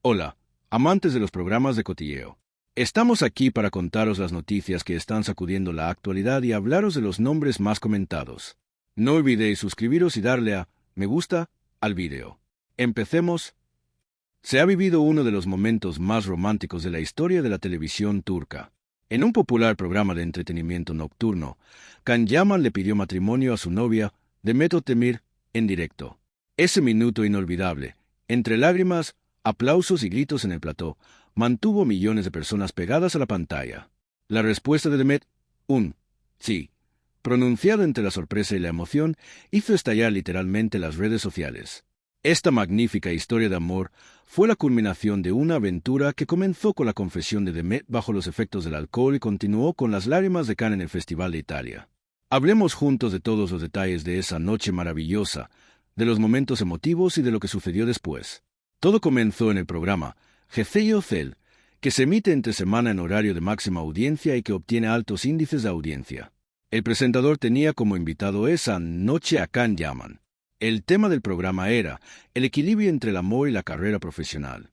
Hola, amantes de los programas de cotilleo. Estamos aquí para contaros las noticias que están sacudiendo la actualidad y hablaros de los nombres más comentados. No olvidéis suscribiros y darle a me gusta al vídeo. Empecemos. Se ha vivido uno de los momentos más románticos de la historia de la televisión turca. En un popular programa de entretenimiento nocturno, Can Yaman le pidió matrimonio a su novia, Demet Özdemir, en directo. Ese minuto inolvidable, entre lágrimas, aplausos y gritos en el plató, mantuvo millones de personas pegadas a la pantalla. La respuesta de Demet, un sí, pronunciado entre la sorpresa y la emoción, hizo estallar literalmente las redes sociales. Esta magnífica historia de amor fue la culminación de una aventura que comenzó con la confesión de Demet bajo los efectos del alcohol y continuó con las lágrimas de Can en el Festival de Italia. Hablemos juntos de todos los detalles de esa noche maravillosa, de los momentos emotivos y de lo que sucedió después. Todo comenzó en el programa Gece Özel, que se emite entre semana en horario de máxima audiencia y que obtiene altos índices de audiencia. El presentador tenía como invitado esa noche a Can Yaman. El tema del programa era el equilibrio entre el amor y la carrera profesional.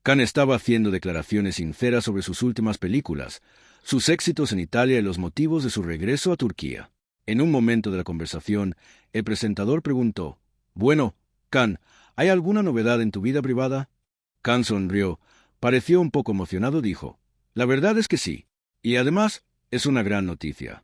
Can estaba haciendo declaraciones sinceras sobre sus últimas películas, sus éxitos en Italia y los motivos de su regreso a Turquía. En un momento de la conversación, el presentador preguntó, «Bueno, Can, ¿hay alguna novedad en tu vida privada?» Can sonrió, pareció un poco emocionado, dijo, «La verdad es que sí, y además es una gran noticia».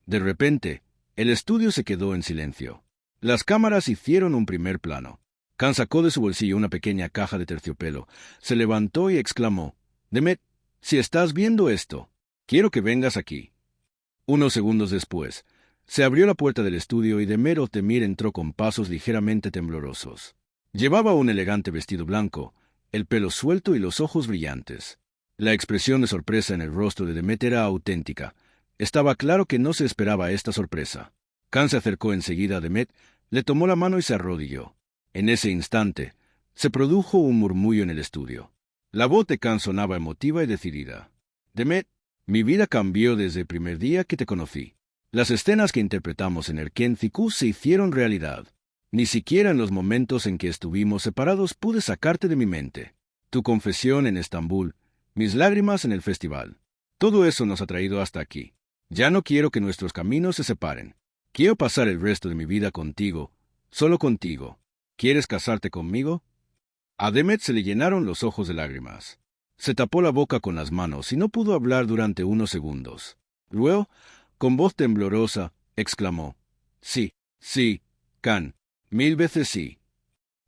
De repente, el estudio se quedó en silencio. Las cámaras hicieron un primer plano. Can sacó de su bolsillo una pequeña caja de terciopelo, se levantó y exclamó, «Demet, si estás viendo esto, quiero que vengas aquí». Unos segundos después, se abrió la puerta del estudio y Demet Özdemir entró con pasos ligeramente temblorosos. Llevaba un elegante vestido blanco, el pelo suelto y los ojos brillantes. La expresión de sorpresa en el rostro de Demet era auténtica. Estaba claro que no se esperaba esta sorpresa. Can se acercó enseguida a Demet, le tomó la mano y se arrodilló. En ese instante, se produjo un murmullo en el estudio. La voz de Can sonaba emotiva y decidida. «Demet, mi vida cambió desde el primer día que te conocí. Las escenas que interpretamos en Erken Fiku se hicieron realidad. Ni siquiera en los momentos en que estuvimos separados pude sacarte de mi mente. Tu confesión en Estambul, mis lágrimas en el festival. Todo eso nos ha traído hasta aquí. Ya no quiero que nuestros caminos se separen. Quiero pasar el resto de mi vida contigo, solo contigo. ¿Quieres casarte conmigo?» A Demet se le llenaron los ojos de lágrimas. Se tapó la boca con las manos y no pudo hablar durante unos segundos. Luego, con voz temblorosa, exclamó, «Sí, sí, Can, 1000 veces sí».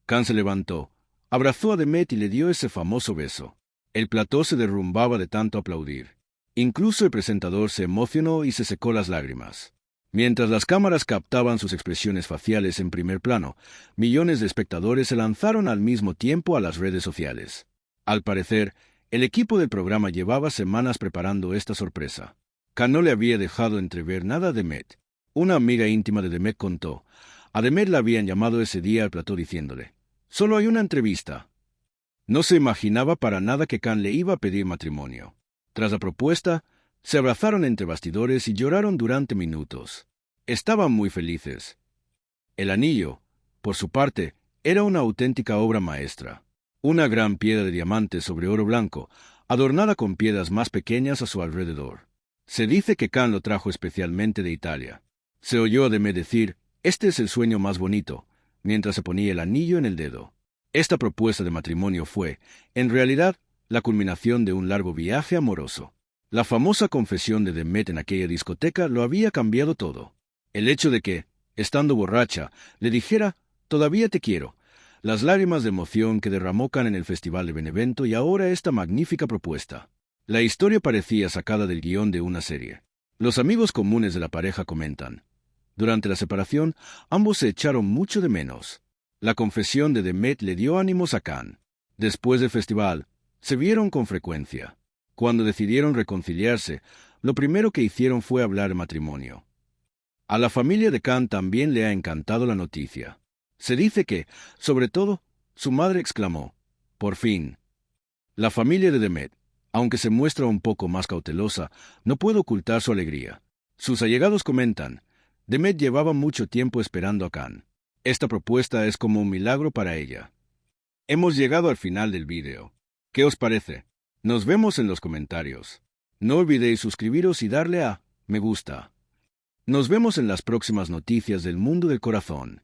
Can se levantó, abrazó a Demet y le dio ese famoso beso. El plató se derrumbaba de tanto aplaudir. Incluso el presentador se emocionó y se secó las lágrimas. Mientras las cámaras captaban sus expresiones faciales en primer plano, millones de espectadores se lanzaron al mismo tiempo a las redes sociales. Al parecer, el equipo del programa llevaba semanas preparando esta sorpresa. Can no le había dejado entrever nada a Demet. Una amiga íntima de Demet contó, a Demet le habían llamado ese día al plató diciéndole, «Solo hay una entrevista». No se imaginaba para nada que Can le iba a pedir matrimonio. Tras la propuesta, se abrazaron entre bastidores y lloraron durante minutos. Estaban muy felices. El anillo, por su parte, era una auténtica obra maestra. Una gran piedra de diamantes sobre oro blanco, adornada con piedras más pequeñas a su alrededor. Se dice que Can lo trajo especialmente de Italia. Se oyó a Demet decir, «Este es el sueño más bonito», mientras se ponía el anillo en el dedo. Esta propuesta de matrimonio fue, en realidad, la culminación de un largo viaje amoroso. La famosa confesión de Demet en aquella discoteca lo había cambiado todo. El hecho de que, estando borracha, le dijera, «Todavía te quiero», las lágrimas de emoción que derramó Can en el Festival de Benevento y ahora esta magnífica propuesta. La historia parecía sacada del guión de una serie. Los amigos comunes de la pareja comentan, durante la separación, ambos se echaron mucho de menos. La confesión de Demet le dio ánimos a Can. Después del festival, se vieron con frecuencia. Cuando decidieron reconciliarse, lo primero que hicieron fue hablar de matrimonio. A la familia de Can también le ha encantado la noticia. Se dice que, sobre todo, su madre exclamó, «Por fin». La familia de Demet, aunque se muestra un poco más cautelosa, no puede ocultar su alegría. Sus allegados comentan, Demet llevaba mucho tiempo esperando a Can. Esta propuesta es como un milagro para ella. Hemos llegado al final del vídeo. ¿Qué os parece? Nos vemos en los comentarios. No olvidéis suscribiros y darle a me gusta. Nos vemos en las próximas noticias del mundo del corazón.